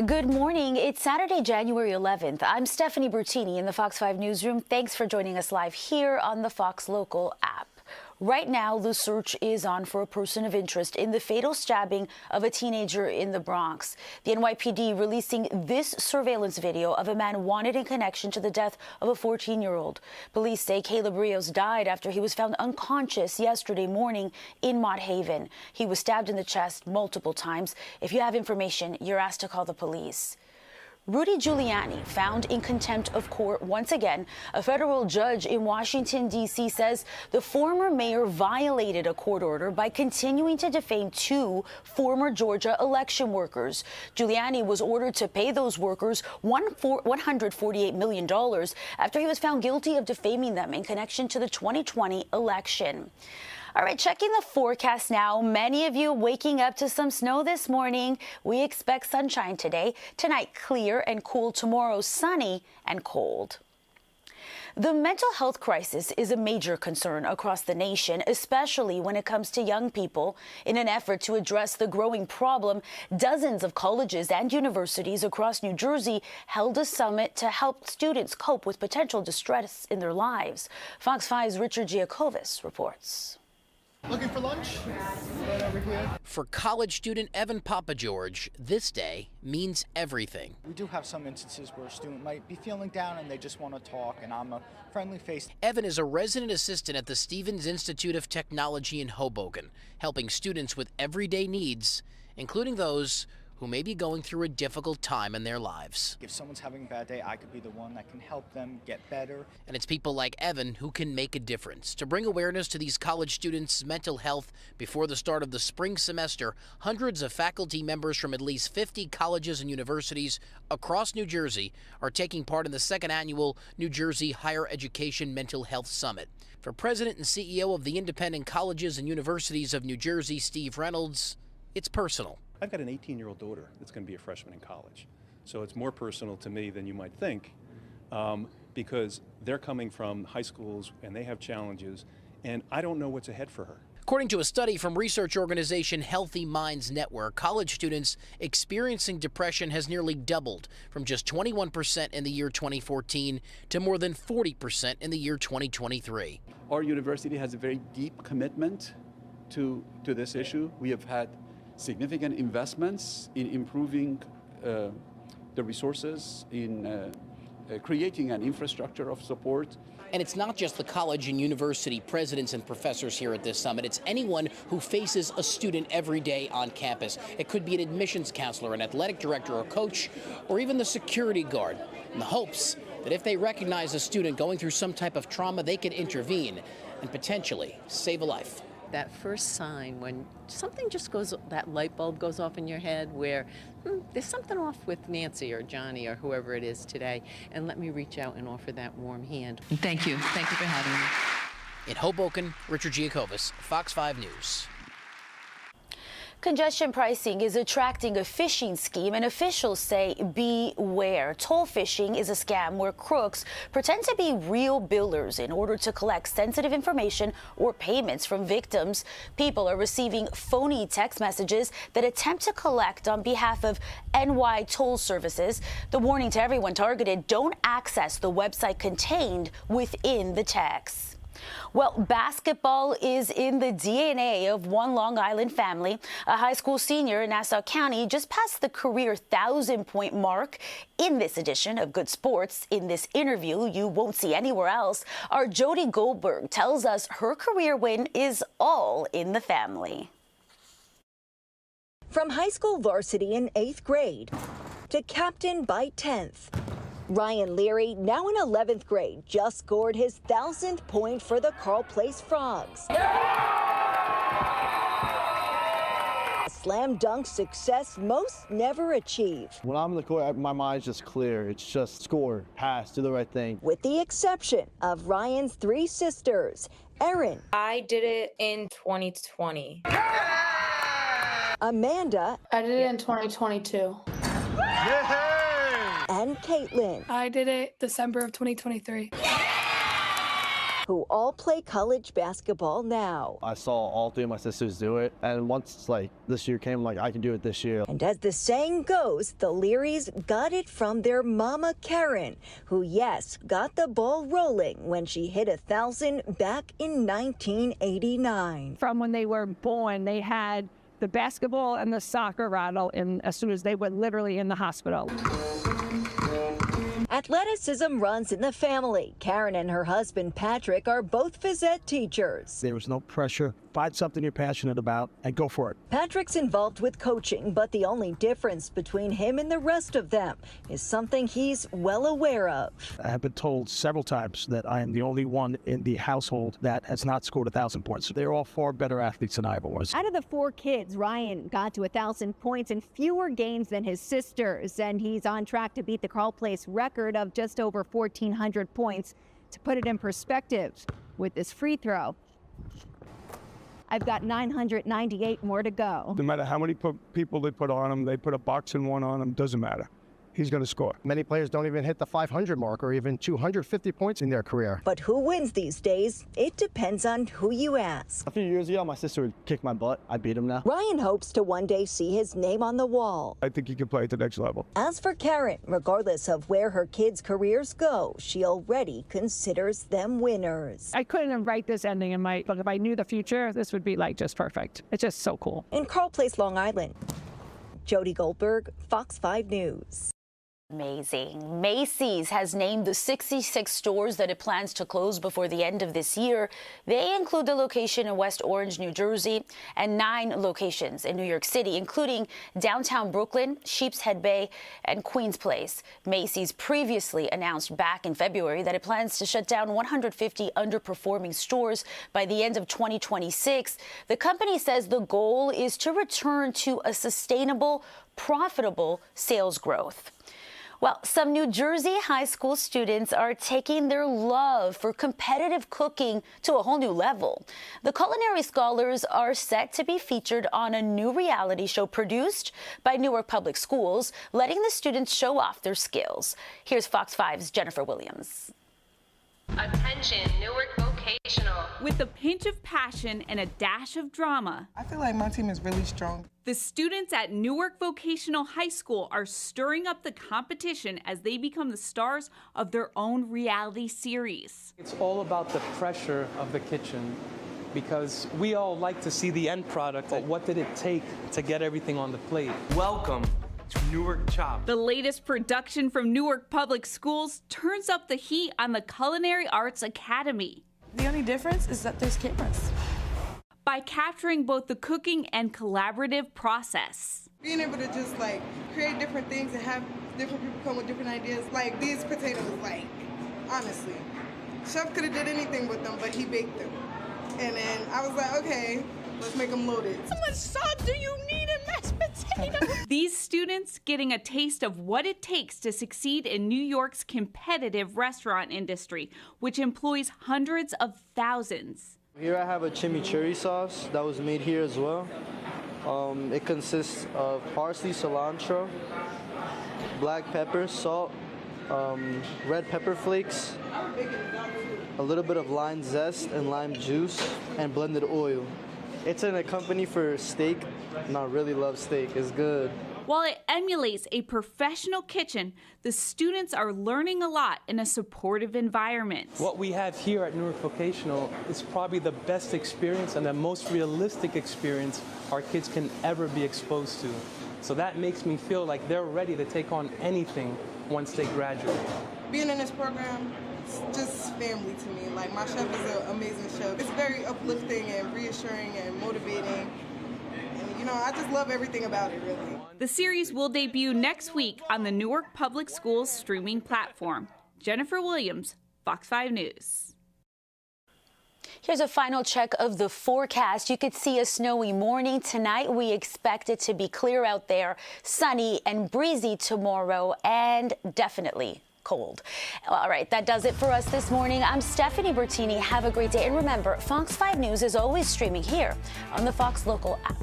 Good morning. It's Saturday, January 11th. I'm Stephanie Bertini in the Fox 5 newsroom. Thanks for joining us live here on the Fox Local app. Right now, the search is on for a person of interest in the fatal stabbing of a teenager in the Bronx. The NYPD releasing this surveillance video of a man wanted in connection to the death of a 14-year-old. Police say Caleb Rios died after he was found unconscious yesterday morning in Mott Haven. He was stabbed in the chest multiple times. If you have information, you're asked to call the police. Rudy Giuliani found in contempt of court once again. A federal judge in Washington, D.C. says the former mayor violated a court order by continuing to defame two former Georgia election workers. Giuliani was ordered to pay those workers $148 million after he was found guilty of defaming them in connection to the 2020 election. All right, checking the forecast now. Many of you waking up to some snow this morning. We expect sunshine today. Tonight, clear and cool. Tomorrow, sunny and cold. The mental health crisis is a major concern across the nation, especially when it comes to young people. In an effort to address the growing problem, dozens of colleges and universities across New Jersey held a summit to help students cope with potential distress in their lives. Fox 5's Richard Giacovis reports. Looking for lunch? Right over here. For college student Evan Papageorge, this day means everything. We do have some instances where a student might be feeling down and they just want to talk, and I'm a friendly face. Evan is a resident assistant at the Stevens Institute of Technology in Hoboken, helping students with everyday needs, including those who may be going through a difficult time in their lives. If someone's having a bad day, I could be the one that can help them get better. And it's people like Evan who can make a difference. To bring awareness to these college students' mental health before the start of the spring semester, hundreds of faculty members from at least 50 colleges and universities across New Jersey are taking part in the second annual New Jersey Higher Education Mental Health Summit. For President and CEO of the Independent Colleges and Universities of New Jersey, Steve Reynolds, it's personal. I've got an 18-year-old daughter that's going to be a freshman in college. So it's more personal to me than you might think, because they're coming from high schools and they have challenges, and I don't know what's ahead for her. According to a study from research organization Healthy Minds Network, college students experiencing depression has nearly doubled from just 21% in the year 2014 to more than 40% in the year 2023. Our university has a very deep commitment to this issue. We have had significant investments in improving the resources, in creating an infrastructure of support. And it's not just the college and university presidents and professors here at this summit. It's anyone who faces a student every day on campus. It could be an admissions counselor, an athletic director or coach, or even the security guard, in the hopes that if they recognize a student going through some type of trauma, they can intervene and potentially save a life. That first sign when something just goes, that light bulb goes off in your head where there's something off with Nancy or Johnny or whoever it is today, and let me reach out and offer that warm hand. Thank you. Thank you for having me. In Hoboken, Richard Giacovis, Fox 5 News. Congestion pricing is attracting a phishing scheme, and officials say beware. Toll phishing is a scam where crooks pretend to be real billers in order to collect sensitive information or payments from victims. People are receiving phony text messages that attempt to collect on behalf of NY toll services. The warning to everyone targeted: don't access the website contained within the text. Well, basketball is in the DNA of one Long Island family. A high school senior in Nassau County just passed the career 1,000-point mark. In this edition of Good Sports, in this interview you won't see anywhere else, our Jody Goldberg tells us her career win is all in the family. From high school varsity in 8th grade to captain by 10th. Ryan Leary, now in 11th grade, just scored his 1,000th point for the Carl Place Frogs. A slam dunk success most never achieve. When I'm in the court, my mind's just clear. It's just score, pass, do the right thing. With the exception of Ryan's three sisters, Erin. I did it in 2020. Amanda. I did it in 2022. And Caitlin. I did it December of 2023. who all play college basketball now. I saw all three of my sisters do it, and once this year came, I can do it this year. And as the saying goes, the Learys got it from their mama Karen, who, yes, got the ball rolling when she hit 1,000 back in 1989. From when they were born, they had the basketball and the soccer rattle as soon as they were literally in the hospital. Athleticism runs in the family. Karen and her husband Patrick are both phys ed teachers. There was no pressure. Find something you're passionate about and go for it. Patrick's involved with coaching, but the only difference between him and the rest of them is something he's well aware of. I have been told several times that I am the only one in the household that has not scored 1,000 points. They're all far better athletes than I ever was. Out of the 4 kids, Ryan got to 1,000 points in fewer games than his sisters, and he's on track to beat the Carl Place record of just over 1,400 points. To put it in perspective, with this free throw, I've got 998 more to go. No matter how many people they put on him, they put a boxing one on him, doesn't matter. He's going to score. Many players don't even hit the 500 mark or even 250 points in their career. But who wins these days? It depends on who you ask. A few years ago, my sister would kick my butt. I beat him now. Ryan hopes to one day see his name on the wall. I think he can play at the next level. As for Karen, regardless of where her kids' careers go, she already considers them winners. I couldn't write this ending in but if I knew the future, this would be just perfect. It's just so cool. In Carl Place, Long Island, Jody Goldberg, Fox 5 News. Amazing. Macy's has named the 66 stores that it plans to close before the end of this year. They include the location in West Orange, New Jersey, and 9 locations in New York City, including downtown Brooklyn, Sheepshead Bay, and Queens Place. Macy's previously announced back in February that it plans to shut down 150 underperforming stores by the end of 2026. The company says the goal is to return to a sustainable, profitable sales growth. Well, some New Jersey high school students are taking their love for competitive cooking to a whole new level. The Culinary Scholars are set to be featured on a new reality show produced by Newark Public Schools, letting the students show off their skills. Here's Fox 5's Jennifer Williams. Attention, Newark Vocational. With a pinch of passion and a dash of drama, I feel like my team is really strong. The students at Newark Vocational High School are stirring up the competition as they become the stars of their own reality series. It's all about the pressure of the kitchen, because we all like to see the end product, but what did it take to get everything on the plate? Welcome to Newark Chop. The latest production from Newark Public Schools turns up the heat on the Culinary Arts Academy. The only difference is that there's cameras. By capturing both the cooking and collaborative process. Being able to just create different things and have different people come with different ideas. Like these potatoes, honestly, chef could have did anything with them, but he baked them. And then I was like, okay, let's make them loaded. How much salt do you need in mashed potatoes? These students getting a taste of what it takes to succeed in New York's competitive restaurant industry, which employs hundreds of thousands. Here I have a chimichurri sauce that was made here as well. It consists of parsley, cilantro, black pepper, salt, red pepper flakes, a little bit of lime zest and lime juice, and blended oil. It's an accompaniment for steak, and I really love steak. It's good. While it emulates a professional kitchen, the students are learning a lot in a supportive environment. What we have here at Newark Vocational is probably the best experience and the most realistic experience our kids can ever be exposed to. So that makes me feel like they're ready to take on anything once they graduate. Being in this program, it's just family to me. My chef is an amazing chef. It's very uplifting and reassuring and motivating. And, I just love everything about it, really. The series will debut next week on the Newark Public Schools streaming platform. Jennifer Williams, Fox 5 News. Here's a final check of the forecast. You could see a snowy morning tonight. We expect it to be clear out there, sunny and breezy tomorrow, and definitely cold. All right, that does it for us this morning. I'm Stephanie Bertini. Have a great day. And remember, Fox 5 News is always streaming here on the Fox Local app.